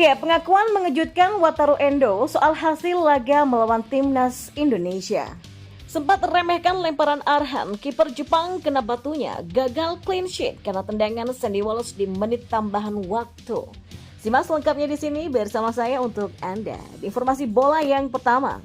Ya, pengakuan mengejutkan Wataru Endo soal hasil laga melawan timnas Indonesia. Sempat remehkan lemparan Arhan, kiper Jepang kena batunya, gagal clean sheet karena tendangan Sandy Wallace di menit tambahan waktu. Simak selengkapnya di sini bersama saya untuk Anda. Di informasi bola yang pertama.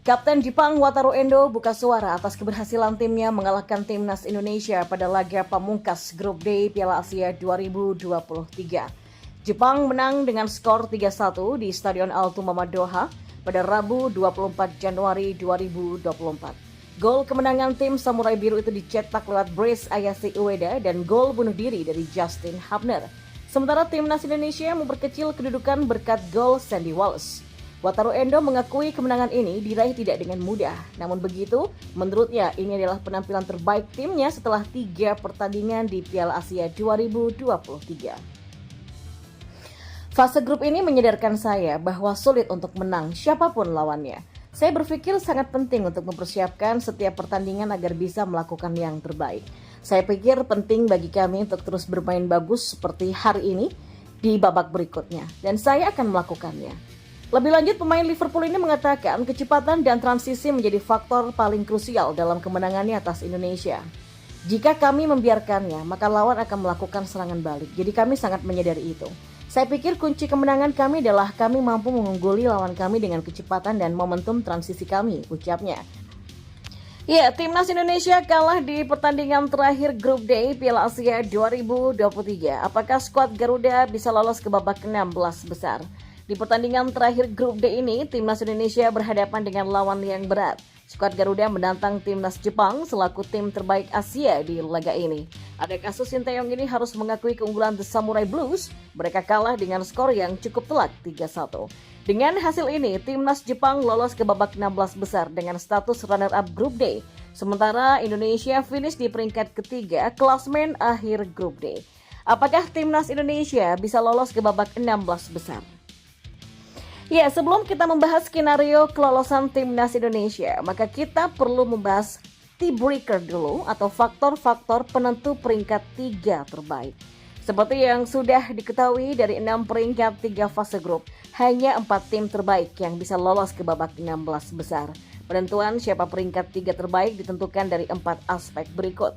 Kapten Jepang Wataru Endo buka suara atas keberhasilan timnya mengalahkan timnas Indonesia pada laga pamungkas Grup D Piala Asia 2023. Jepang menang dengan skor 3-1 di Stadion Al-Tumama Doha pada Rabu 24 Januari 2024. Gol kemenangan tim Samurai Biru itu dicetak lewat brace Ayase Ueda dan gol bunuh diri dari Justin Hubner. Sementara timnas Indonesia memperkecil kedudukan berkat gol Sandy Wallace. Wataru Endo mengakui kemenangan ini diraih tidak dengan mudah. Namun begitu, menurutnya ini adalah penampilan terbaik timnya setelah 3 pertandingan di Piala Asia 2023. Fase grup ini menyadarkan saya bahwa sulit untuk menang siapapun lawannya. Saya berpikir sangat penting untuk mempersiapkan setiap pertandingan agar bisa melakukan yang terbaik. Saya pikir penting bagi kami untuk terus bermain bagus seperti hari ini di babak berikutnya. Dan saya akan melakukannya. Lebih lanjut, pemain Liverpool ini mengatakan kecepatan dan transisi menjadi faktor paling krusial dalam kemenangannya atas Indonesia. Jika kami membiarkannya, maka lawan akan melakukan serangan balik. Jadi kami sangat menyadari itu. Saya pikir kunci kemenangan kami adalah kami mampu mengungguli lawan kami dengan kecepatan dan momentum transisi kami, ucapnya. Ya, timnas Indonesia kalah di pertandingan terakhir Grup D Piala Asia 2023. Apakah skuad Garuda bisa lolos ke babak 16 besar? Di pertandingan terakhir Grup D ini, timnas Indonesia berhadapan dengan lawan yang berat. Skuad Garuda menantang timnas Jepang selaku tim terbaik Asia di laga ini. Ada kasus Sinteyong ini harus mengakui keunggulan The Samurai Blues. Mereka kalah dengan skor yang cukup telak 3-1. Dengan hasil ini, timnas Jepang lolos ke babak 16 besar dengan status runner-up Grup D. Sementara Indonesia finish di peringkat ketiga klasmen akhir Grup D. Apakah timnas Indonesia bisa lolos ke babak 16 besar? Ya, sebelum kita membahas skenario kelolosan timnas Indonesia, maka kita perlu membahas tiebreaker dulu atau faktor-faktor penentu peringkat 3 terbaik. Seperti yang sudah diketahui dari 6 peringkat 3 fase grup, hanya 4 tim terbaik yang bisa lolos ke babak 16 besar. Penentuan siapa peringkat 3 terbaik ditentukan dari 4 aspek berikut.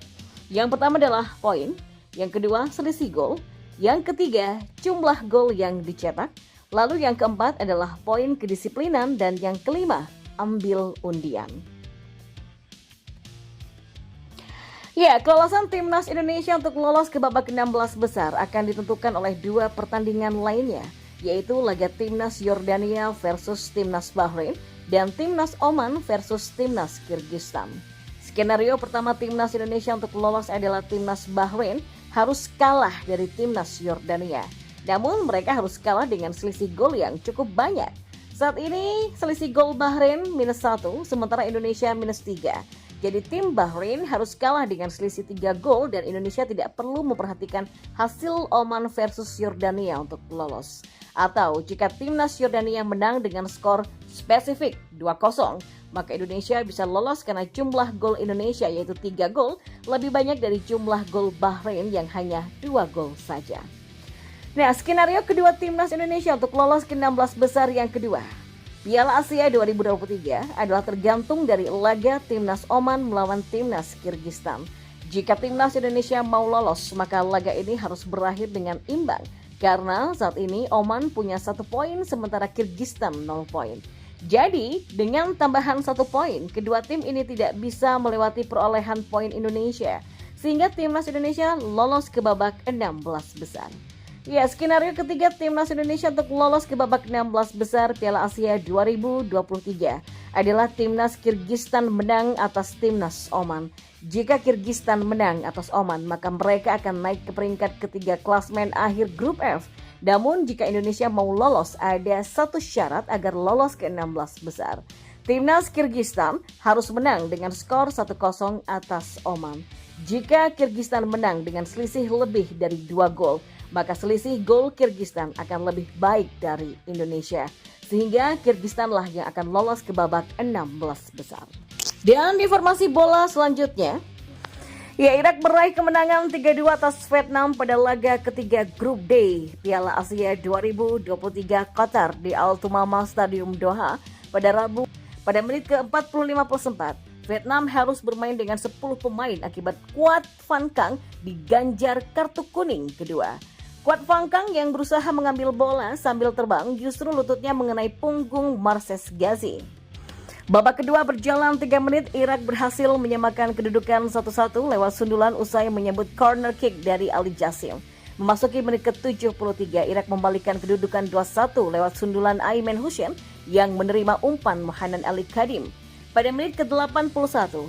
Yang pertama adalah poin, yang kedua selisih gol, yang ketiga jumlah gol yang dicetak, lalu yang keempat adalah poin kedisiplinan, dan yang kelima, ambil undian. Ya, kelolosan timnas Indonesia untuk lolos ke babak 16 besar akan ditentukan oleh 2 pertandingan lainnya, yaitu laga timnas Yordania versus timnas Bahrain dan timnas Oman versus timnas Kyrgyzstan. Skenario pertama timnas Indonesia untuk lolos adalah timnas Bahrain harus kalah dari timnas Yordania. Namun mereka harus kalah dengan selisih gol yang cukup banyak. Saat ini selisih gol Bahrain -1, sementara Indonesia -3. Jadi tim Bahrain harus kalah dengan selisih 3 gol dan Indonesia tidak perlu memperhatikan hasil Oman versus Yordania untuk lolos. Atau jika timnas Yordania menang dengan skor spesifik 2-0, maka Indonesia bisa lolos karena jumlah gol Indonesia yaitu 3 gol lebih banyak dari jumlah gol Bahrain yang hanya 2 gol saja. Nah, skenario kedua timnas Indonesia untuk lolos ke 16 besar yang kedua. Piala Asia 2023 adalah tergantung dari laga timnas Oman melawan timnas Kyrgyzstan. Jika timnas Indonesia mau lolos, maka laga ini harus berakhir dengan imbang. Karena saat ini Oman punya 1 poin sementara Kyrgyzstan 0 poin. Jadi, dengan tambahan 1 poin, kedua tim ini tidak bisa melewati perolehan poin Indonesia. Sehingga timnas Indonesia lolos ke babak 16 besar. Ya, skenario ketiga timnas Indonesia untuk lolos ke babak 16 besar Piala Asia 2023 adalah timnas Kyrgyzstan menang atas timnas Oman. Jika Kyrgyzstan menang atas Oman, maka mereka akan naik ke peringkat ketiga klasmen akhir Grup F. Namun jika Indonesia mau lolos, ada satu syarat agar lolos ke 16 besar. Timnas Kyrgyzstan harus menang dengan skor 1-0 atas Oman. Jika Kyrgyzstan menang dengan selisih lebih dari 2 gol, maka selisih gol Kyrgyzstan akan lebih baik dari Indonesia. Sehingga Kyrgyzstan lah yang akan lolos ke babak 16 besar. Dan informasi bola selanjutnya, Ya, Irak meraih kemenangan 3-2 atas Vietnam pada laga ketiga Grup D Piala Asia 2023 Qatar di Al Thumama Stadium Doha pada Rabu. Pada menit ke-45+4, Vietnam harus bermain dengan 10 pemain akibat Quat Van Kang diganjar kartu kuning kedua. Quat Van Kang yang berusaha mengambil bola sambil terbang justru lututnya mengenai punggung Marses Ghazi. Babak kedua berjalan 3 menit, Irak berhasil menyamakan kedudukan 1-1 lewat sundulan usai menyebut corner kick dari Ali Jassim. Memasuki menit ke-73, Irak membalikkan kedudukan 2-1 lewat sundulan Ayman Hussein yang menerima umpan Mohanan Ali Kadim. Pada menit ke-81,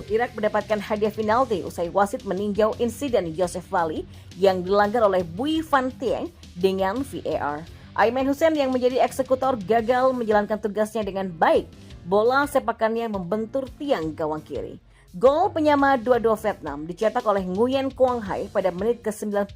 Irak mendapatkan hadiah penalti usai wasit meninjau insiden Joseph Vali yang dilanggar oleh Bui Van Tieng dengan VAR. Ayman Hussein yang menjadi eksekutor gagal menjalankan tugasnya dengan baik. Bola sepakannya membentur tiang gawang kiri. Gol penyama 2-2 Vietnam dicetak oleh Nguyen Quang Hai pada menit ke-90+1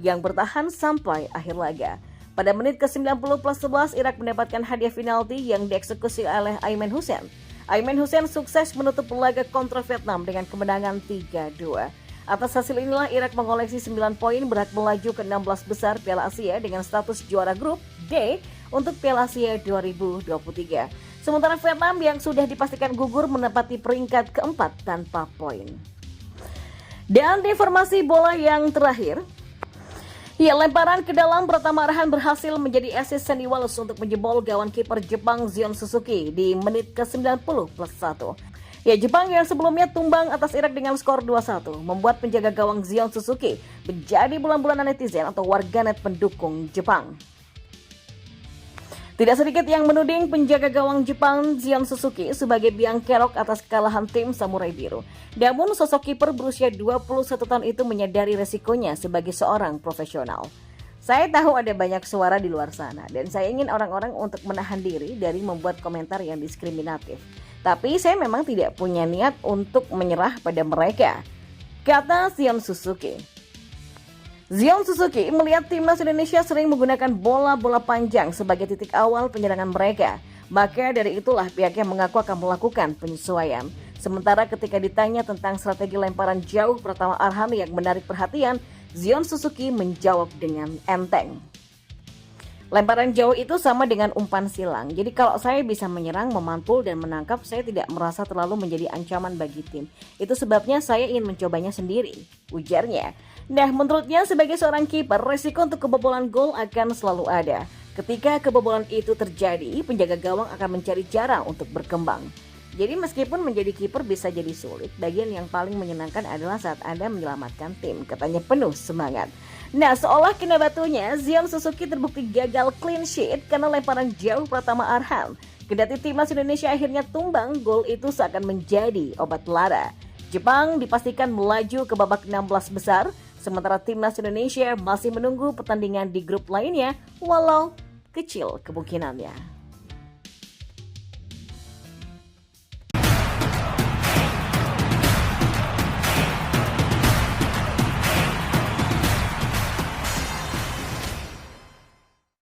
yang bertahan sampai akhir laga. Pada menit ke-90+11, Irak mendapatkan hadiah penalti yang dieksekusi oleh Ayman Hussein. Ayman Hussein sukses menutup laga kontra Vietnam dengan kemenangan 3-2. Atas hasil inilah Irak mengoleksi 9 poin, berhak melaju ke 16 besar Piala Asia dengan status juara grup D untuk Piala Asia 2023. Sementara Vietnam yang sudah dipastikan gugur menempati peringkat keempat tanpa poin. Dan di informasi bola yang terakhir, lemparan ke dalam Pratama Arhan berhasil menjadi asis Sandy Wallace untuk menjebol gawang kiper Jepang Zion Suzuki di menit ke-90+1. Jepang yang sebelumnya tumbang atas Irak dengan skor 2-1 membuat penjaga gawang Zion Suzuki menjadi bulan-bulanan netizen atau warganet pendukung Jepang. Tidak sedikit yang menuding penjaga gawang Jepang Zion Suzuki sebagai biang kerok atas kekalahan tim Samurai Biru. Namun sosok kiper berusia 21 tahun itu menyadari resikonya sebagai seorang profesional. Saya tahu ada banyak suara di luar sana dan saya ingin orang-orang untuk menahan diri dari membuat komentar yang diskriminatif. Tapi saya memang tidak punya niat untuk menyerah pada mereka, kata Zion Suzuki. Zion Suzuki melihat timnas Indonesia sering menggunakan bola-bola panjang sebagai titik awal penyerangan mereka. Maka dari itulah pihaknya mengaku akan melakukan penyesuaian. Sementara ketika ditanya tentang strategi lemparan jauh Pratama Arhan yang menarik perhatian, Zion Suzuki menjawab dengan enteng. Lemparan jauh itu sama dengan umpan silang. Jadi kalau saya bisa menyerang, memantul, dan menangkap, saya tidak merasa terlalu menjadi ancaman bagi tim. Itu sebabnya saya ingin mencobanya sendiri, ujarnya. Nah, menurutnya sebagai seorang kiper, resiko untuk kebobolan gol akan selalu ada. Ketika kebobolan itu terjadi, penjaga gawang akan mencari cara untuk berkembang. Jadi meskipun menjadi kiper bisa jadi sulit, bagian yang paling menyenangkan adalah saat Anda menyelamatkan tim, katanya penuh semangat. Nah, seolah kena batunya, Zion Suzuki terbukti gagal clean sheet karena lemparan jauh Pratama Arhan. Kendati timnas Indonesia akhirnya tumbang, gol itu seakan menjadi obat lara. Jepang dipastikan melaju ke babak 16 besar, sementara timnas Indonesia masih menunggu pertandingan di grup lainnya, walau kecil kemungkinannya.